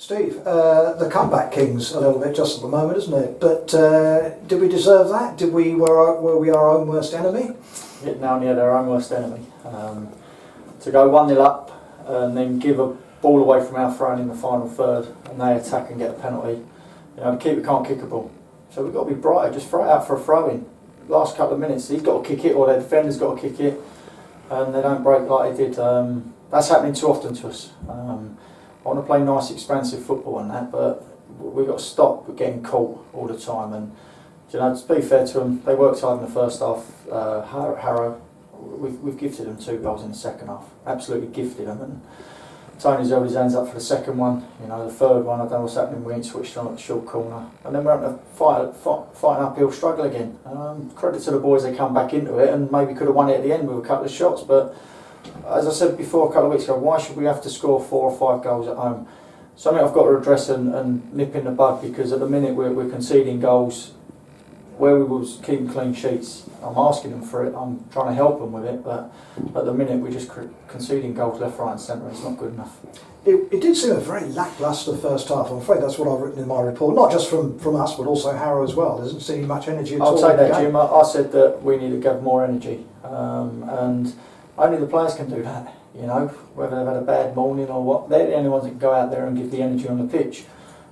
Steve, the comeback kings a little bit just at the moment, isn't it? But did we deserve that? Were we our own worst enemy? Now near their own worst enemy. To go 1-0 up and then give a ball away from our throw in the final third, and they attack and get a penalty. You know, the keeper can't kick a ball, so we've got to be brighter. Just throw it out for a throw in. Last couple of minutes, he's got to kick it, or their defender's got to kick it, and they don't break like they did. That's happening too often to us. I want to play nice, expansive football and that, but we've got to stop getting caught all the time. And you know, to be fair to them, they worked hard in the first half. HARROW, we've gifted them 2 goals in the second half. Absolutely gifted them. And Tony's held his hands up for the second one. You know, the third one, I don't know what's happening. We ain't switched on at the short corner, and then we're having to fight an uphill struggle again. Credit to the boys, they come back into it and maybe could have won it at the end with a couple of shots, but. As I said before a couple of weeks ago, why should we have to score 4 or 5 goals at home? Something I've got to address and nip in the bud, because at the minute we're conceding goals where we was keeping clean sheets. I'm asking them for it, I'm trying to help them with it, but at the minute we're just conceding goals left, right and centre. It's not good enough. It did seem a very lacklustre first half. I'm afraid that's what I've written in my report, not just from us but also Harrow as well. There doesn't seem much energy at all. I'll take that, Jim. I said that we need to give more energy, and only the players can do that, you know, whether they've had a bad morning or what. They're the only ones that can go out there and give the energy on the pitch.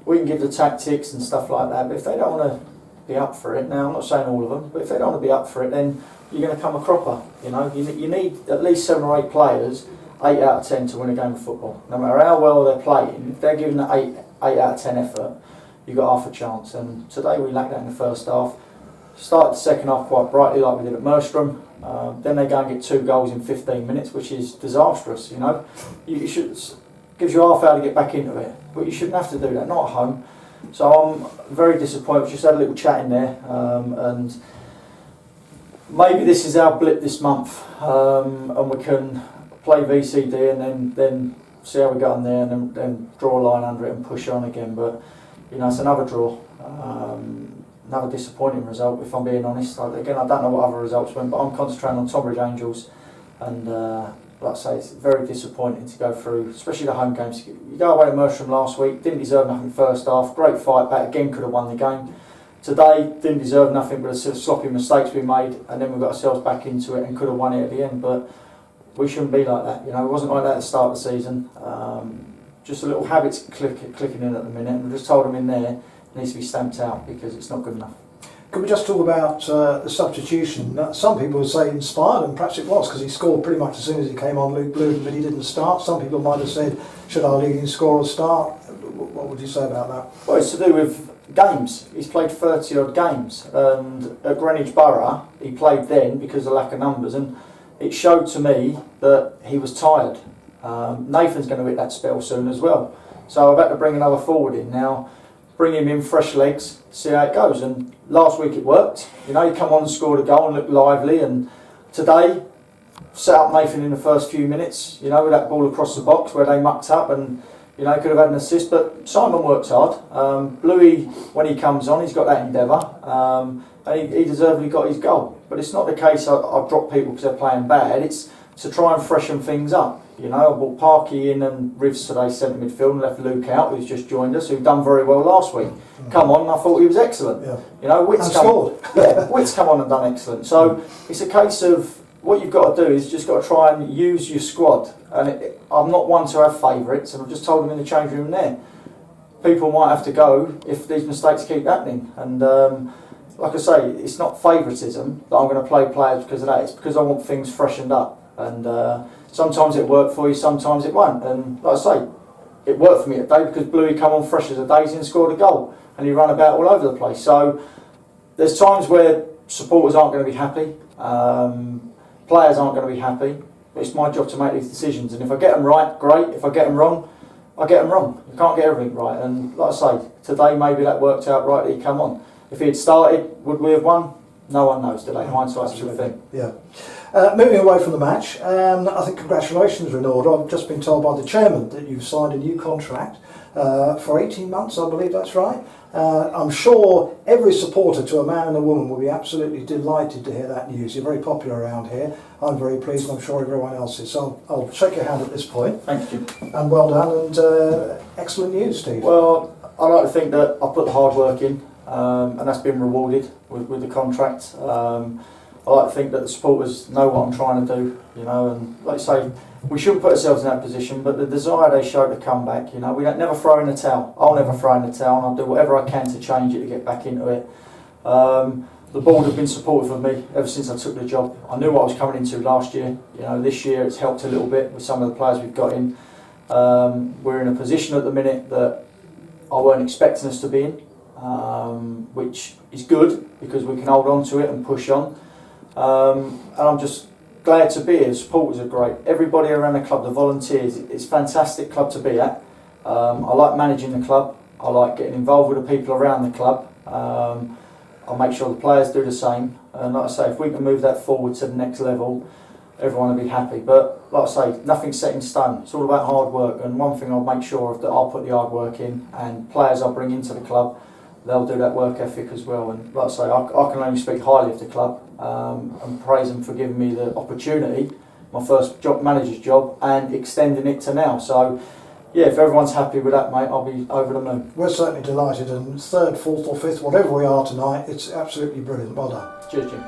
We can give the tactics and stuff like that, but if they don't want to be up for it, now I'm not saying all of them, but if they don't want to be up for it, then you're going to come a cropper, you know. You need at least 7 or 8 players, 8 out of 10 to win a game of football. No matter how well they're playing, if they're giving an 8 out of 10 effort, you've got half a chance. And today we lacked that in the first half. Started the second half quite brightly like we did at Merstrom. Then they go and get 2 goals in 15 minutes, which is disastrous, you know. You should, gives you half hour to get back into it, but you shouldn't have to do that, not at home. So I'm very disappointed. We just had a little chat in there, and maybe this is our blip this month, and we can play VCD and then see how we go on there, and then draw a line under it and push on again. But you know, it's another draw. Another disappointing result, if I'm being honest. Again, I don't know what other results went, but I'm concentrating on Tonbridge Angels, and like I say, it's very disappointing to go through, especially the home games. You go away to Mersham last week, didn't deserve nothing first half, great fight back, again could have won the game. Today, didn't deserve nothing, but a sort of sloppy mistakes we made, and then we got ourselves back into it and could have won it at the end. But we shouldn't be like that, you know. It wasn't like that at the start of the season. Just a little habits clicking in at the minute, and we just told them in there, needs to be stamped out because it's not good enough. Can we just talk about the substitution? Some people would say inspired, and perhaps it was, because he scored pretty much as soon as he came on, Luke Bloom, but he didn't start. Some people might have said, should our leading scorer start? What would you say about that? Well, it's to do with games. He's played 30 odd games, and at Greenwich Borough he played then because of lack of numbers, and it showed to me that he was tired. Nathan's going to hit that spell soon as well, so I've had to bring another forward in now. Bring him in, fresh legs, see how it goes. And last week it worked. You know, he come on and scored a goal and looked lively. And today, set up Nathan in the first few minutes, you know, with that ball across the box where they mucked up, and, you know, could have had an assist. But Simon works hard. Bluey, when he comes on, he's got that endeavour. And he deservedly got his goal. But it's not the case I drop people because they're playing bad. It's to try and freshen things up. You know, I brought Parky in and Rivs today centre midfield, and left Luke out, who's just joined us, who done very well last week. Come on, and I thought he was excellent. Yeah. You know, Witt's come on and done excellent. So it's a case of what you've got to do is just got to try and use your squad. And I'm not one to have favourites, and I've just told them in the change room there, people might have to go if these mistakes keep happening. And like I say, it's not favouritism that I'm going to play players because of that. It's because I want things freshened up. And sometimes it worked for you, sometimes it won't. And like I say, it worked for me today because Bluey come on fresh as a daisy and scored a goal, and he ran about all over the place. So there's times where supporters aren't going to be happy, players aren't going to be happy, but it's my job to make these decisions. And if I get them right, great. If I get them wrong, I get them wrong. You can't get everything right. And like I say, today maybe that worked out right that he come on. If he had started, would we have won? No one knows, do they? Hindsight's a good thing. Yeah. Moving away from the match, I think congratulations are in order. I've just been told by the chairman that you've signed a new contract for 18 months, I believe that's right. I'm sure every supporter to a man and a woman will be absolutely delighted to hear that news. You're very popular around here. I'm very pleased, and I'm sure everyone else is. So I'll shake your hand at this point. Thank you. And well done, and excellent news, Steve. Well, I like to think that I put the hard work in, and that's been rewarded with the contract. I like to think that the supporters know what I'm trying to do, you know, and like I say, we shouldn't put ourselves in that position, but the desire they show to come back, you know, we don't never throw in the towel. I'll never throw in the towel, and I'll do whatever I can to change it to get back into it. The board have been supportive of me ever since I took the job. I knew what I was coming into last year. You know, this year it's helped a little bit with some of the players we've got in. We're in a position at the minute that I weren't expecting us to be in, which is good because we can hold on to it and push on. And I'm just glad to be here. The supporters are great. Everybody around the club, the volunteers, it's a fantastic club to be at. I like managing the club. I like getting involved with the people around the club. I'll make sure the players do the same. And like I say, if we can move that forward to the next level, everyone will be happy. But like I say, nothing's set in stone. It's all about hard work. And one thing I'll make sure of that I'll put the hard work in, and players I'll bring into the club, they'll do that work ethic as well. And like I say, I can only speak highly of the club and praise them for giving me the opportunity, my first manager's job, and extending it to now. So yeah, if everyone's happy with that, mate, I'll be over the moon. We're certainly delighted, and third, fourth or fifth, whatever we are tonight, it's absolutely brilliant. Well done. Cheers, Jim.